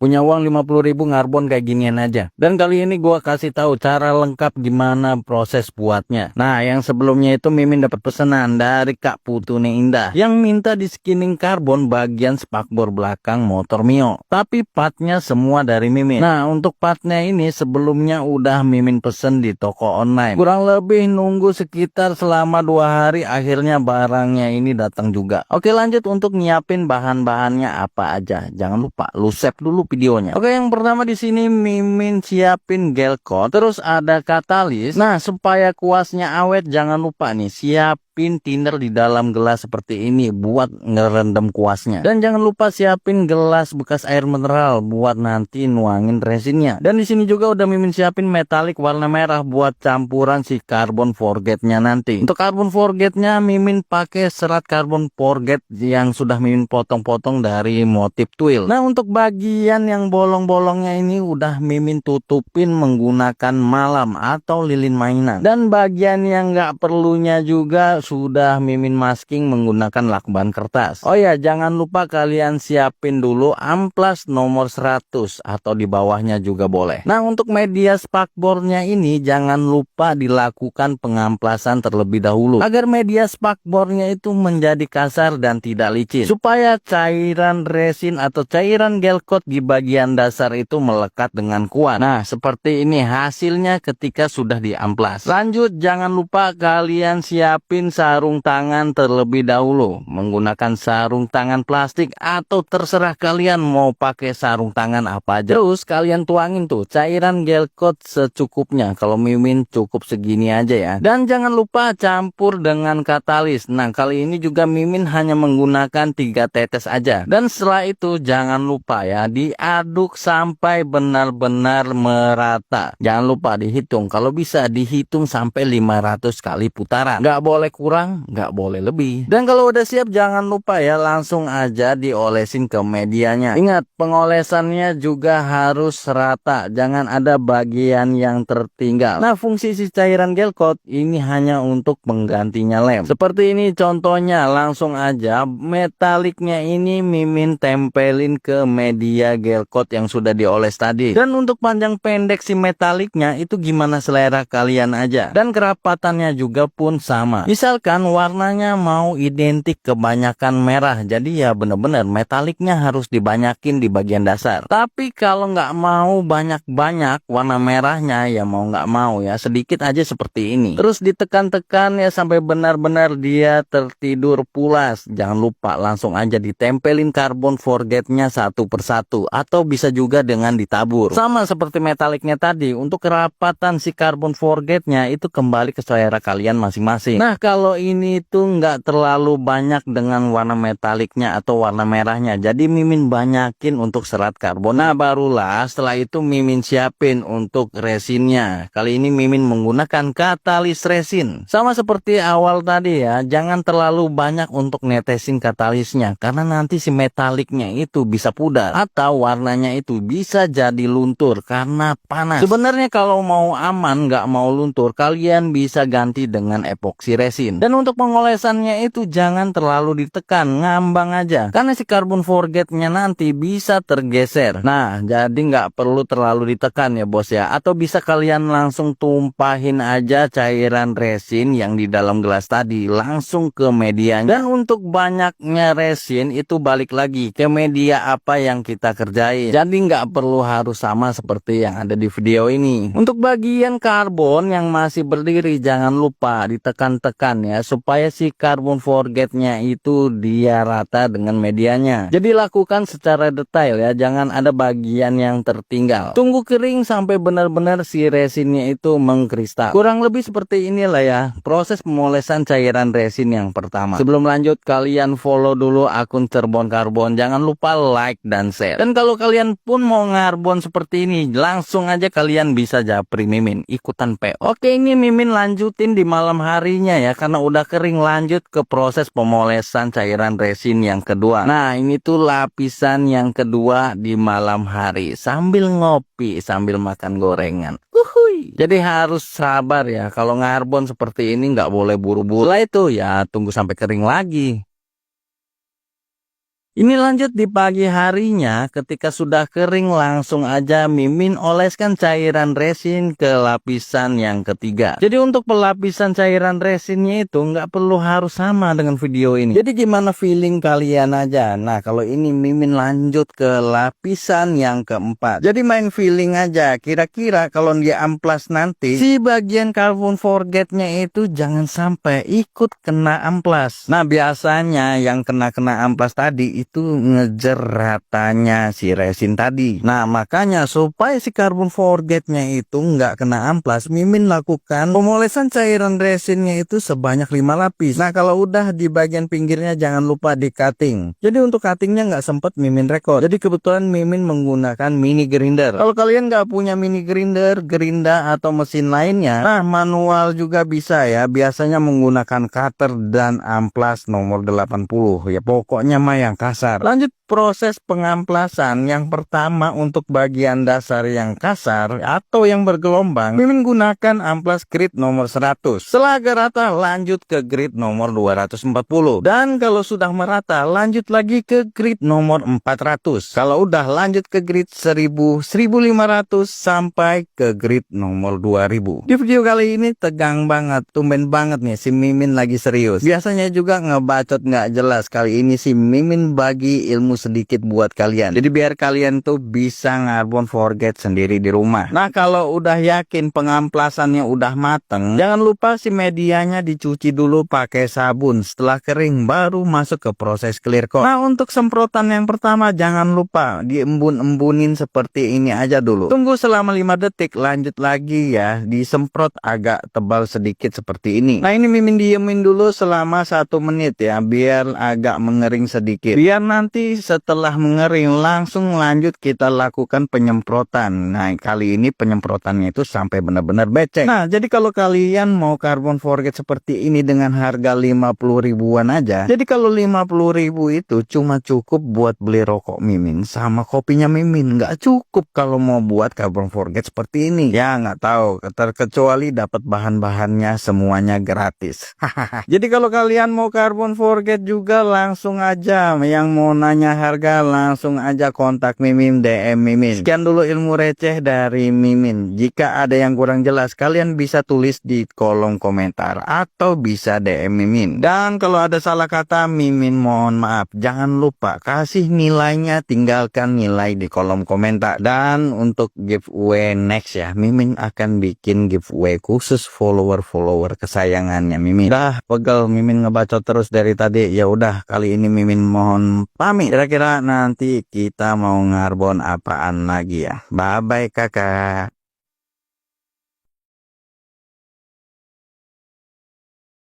Punya uang 50.000 ngarbon kayak ginian aja. Dan kali ini gua kasih tahu cara lengkap gimana proses buatnya. Nah, yang sebelumnya itu Mimin dapat pesanan dari Kak Putune Indah yang minta di skinning karbon bagian spakbor belakang motor Mio. Tapi partnya semua dari Mimin. Nah, untuk partnya ini sebelumnya udah Mimin pesen di toko online. Kurang lebih nunggu sekitar selama 2 hari, akhirnya barangnya ini datang juga. Oke, lanjut untuk nyiapin bahan-bahannya apa aja. Jangan lupa lu save dulu videonya. Oke, yang pertama di sini Mimin siapin gel coat, terus ada katalis. Nah, supaya kuasnya awet jangan lupa nih siapin thinner di dalam gelas seperti ini buat ngerendam kuasnya. Dan jangan lupa siapin gelas bekas air mineral buat nanti nuangin resinnya. Dan di sini juga udah Mimin siapin metalik warna merah buat campuran si carbon forgetnya nanti. Untuk carbon forgetnya Mimin pakai serat carbon forget yang sudah Mimin potong-potong dari motif twill. Nah, untuk bagian yang bolong-bolongnya ini udah Mimin tutupin menggunakan malam atau lilin mainan. Dan bagian yang nggak perlunya juga sudah Mimin masking menggunakan lakban kertas. Oh ya, jangan lupa kalian siapin dulu amplas nomor 100 atau di bawahnya juga boleh. Nah, untuk media spakbornya ini jangan lupa dilakukan pengamplasan terlebih dahulu agar media spakbornya itu menjadi kasar dan tidak licin, supaya cairan resin atau cairan gel coat di bagian dasar itu melekat dengan kuat. Nah, seperti ini hasilnya ketika sudah diamplas. Lanjut, jangan lupa kalian siapin sarung tangan terlebih dahulu menggunakan sarung tangan plastik atau terserah kalian mau pakai sarung tangan apa aja. Terus kalian tuangin tuh cairan gel coat secukupnya. Kalau Mimin cukup segini aja ya. Dan jangan lupa campur dengan katalis. Nah, kali ini juga Mimin hanya menggunakan 3 tetes aja. Dan setelah itu jangan lupa ya diaduk sampai benar-benar merata. Jangan lupa dihitung. Kalau bisa dihitung sampai 500 kali putaran. Nggak boleh kurang, nggak boleh lebih. Dan kalau udah siap jangan lupa ya langsung aja diolesin ke medianya. Ingat, pengolesannya juga harus rata. Jangan ada bagian yang tertinggal. Nah, fungsi si cairan gel coat ini hanya untuk penggantinya lem. Seperti ini contohnya, langsung aja metaliknya ini Mimin tempelin ke media gel coat yang sudah dioles tadi. Dan untuk panjang pendek si metaliknya itu gimana selera kalian aja. Dan kerapatannya juga pun sama. Misalkan warnanya mau identik kebanyakan merah, jadi ya bener-bener metaliknya harus dibanyakin di bagian dasar. Tapi kalau nggak mau banyak-banyak warna merahnya, ya mau nggak mau ya sedikit aja seperti ini. Terus ditekan-tekan ya sampai benar-benar dia tertidur pulas. Jangan lupa langsung aja ditempelin carbon forgetnya satu persatu, atau bisa juga dengan ditabur. Sama seperti metaliknya tadi, untuk kerapatan si carbon forgetnya itu kembali ke selera kalian masing-masing. Nah, kalau ini tuh nggak terlalu banyak dengan warna metaliknya atau warna merahnya, jadi Mimin banyakin untuk serat karbon. Nah, barulah setelah itu Mimin siapin untuk resinnya. Kali ini Mimin menggunakan katalis resin. Sama seperti awal tadi ya, jangan terlalu banyak untuk netesin katalisnya, karena nanti si metaliknya itu bisa pudar atau warnanya itu bisa jadi luntur karena panas. Sebenarnya kalau mau aman nggak mau luntur, kalian bisa ganti dengan epoksi resin. Dan untuk pengolesannya itu jangan terlalu ditekan, ngambang aja, karena si carbon forgetnya nanti bisa tergeser. Nah, jadi nggak perlu terlalu ditekan ya bos ya, atau bisa kalian langsung tumpahin aja cairan resin yang di dalam gelas tadi langsung ke medianya. Dan untuk banyaknya resin itu balik lagi ke media apa yang kita kerjain, jadi nggak perlu harus sama seperti yang ada di video ini. Untuk bagian karbon yang masih berdiri jangan lupa ditekan-tekan ya, supaya si carbon forgetnya itu dia rata dengan medianya. Jadi lakukan secara detail ya, jangan ada bagian yang tertinggal. Tunggu kering sampai benar-benar si resinnya itu mengkristal. Kurang lebih seperti inilah ya proses pemolesan cairan resin yang pertama. Sebelum lanjut, kalian follow dulu akun Cerbon Karbon. Jangan lupa like dan share. Dan kalau kalian pun mau ngarbon seperti ini, langsung aja kalian bisa japri Mimin ikutan PO. Oke, ini Mimin lanjutin di malam harinya ya, karena udah kering. Lanjut ke proses pemolesan cairan resin yang kedua. Nah, ini tuh lapisan yang kedua di malam hari sambil ngopi, sambil makan gorengan. Uhuy. Jadi harus sabar ya, kalau ngarbon seperti ini nggak boleh buru-buru. Setelah itu ya tunggu sampai kering lagi. Ini lanjut di pagi harinya, ketika sudah kering langsung aja Mimin oleskan cairan resin ke lapisan yang ketiga. Jadi untuk pelapisan cairan resinnya itu nggak perlu harus sama dengan video ini. Jadi gimana feeling kalian aja. Nah kalau ini Mimin lanjut ke lapisan yang keempat. Jadi main feeling aja. Kira-kira kalau dia amplas nanti, si bagian carbon forgetnya itu jangan sampai ikut kena amplas. Nah biasanya yang kena amplas tadi itu ngejer ratanya si resin tadi. Nah makanya supaya si carbon forgetnya itu nggak kena amplas, Mimin lakukan pemolesan cairan resinnya itu sebanyak 5 lapis. Nah kalau udah di bagian pinggirnya jangan lupa di cutting. Jadi untuk cuttingnya nggak sempet Mimin record. Jadi kebetulan Mimin menggunakan mini grinder. Kalau kalian nggak punya mini grinder, gerinda atau mesin lainnya, nah manual juga bisa ya. Biasanya menggunakan cutter dan amplas nomor 80. Ya pokoknya mah yang kasar. Lanjut proses pengamplasan. Yang pertama untuk bagian dasar yang kasar atau yang bergelombang, Mimin gunakan amplas grit nomor 100. Setelah agak rata lanjut ke grit nomor 240. Dan kalau sudah merata lanjut lagi ke grit nomor 400. Kalau udah lanjut ke grit 1000, 1500 sampai ke grit nomor 2000. Di video kali ini tegang banget, tumben banget nih si Mimin lagi serius. Biasanya juga ngebacot nggak jelas. Kali ini si Mimin bagi ilmu sedikit buat kalian. Jadi biar kalian tuh bisa carbon forget sendiri di rumah. Nah kalau udah yakin pengamplasannya udah mateng, jangan lupa si medianya dicuci dulu pakai sabun. Setelah kering baru masuk ke proses clear coat. Nah untuk semprotan yang pertama jangan lupa diembun-embunin seperti ini aja dulu. Tunggu selama 5 detik, lanjut lagi ya, disemprot agak tebal sedikit seperti ini. Nah ini Mimin diemin dulu selama 1 menit ya, biar agak mengering sedikit. Biar nanti setelah mengering langsung lanjut kita lakukan penyemprotan. Nah kali ini penyemprotannya itu sampai benar-benar becek. Nah jadi kalau kalian mau carbon forget seperti ini dengan harga 50 ribuan aja, jadi kalau 50 ribu itu cuma cukup buat beli rokok Mimin sama kopinya Mimin. Nggak cukup kalau mau buat carbon forget seperti ini. Ya nggak tahu, terkecuali dapat bahan-bahannya semuanya gratis. Jadi kalau kalian mau carbon forget juga langsung aja, yang mau nanya harga langsung aja kontak Mimin, DM Mimin. Sekian dulu ilmu receh dari Mimin. Jika ada yang kurang jelas kalian bisa tulis di kolom komentar atau bisa DM Mimin. Dan kalau ada salah kata Mimin mohon maaf. Jangan lupa kasih nilainya, tinggalkan nilai di kolom komentar. Dan untuk giveaway next ya, Mimin akan bikin giveaway khusus follower kesayangannya Mimin. Dah pegel Mimin ngebacot terus dari tadi. Ya udah kali ini Mimin mohon pamit. Kira-kira nanti kita mau ngarbon apaan lagi ya. Bye bye kakak.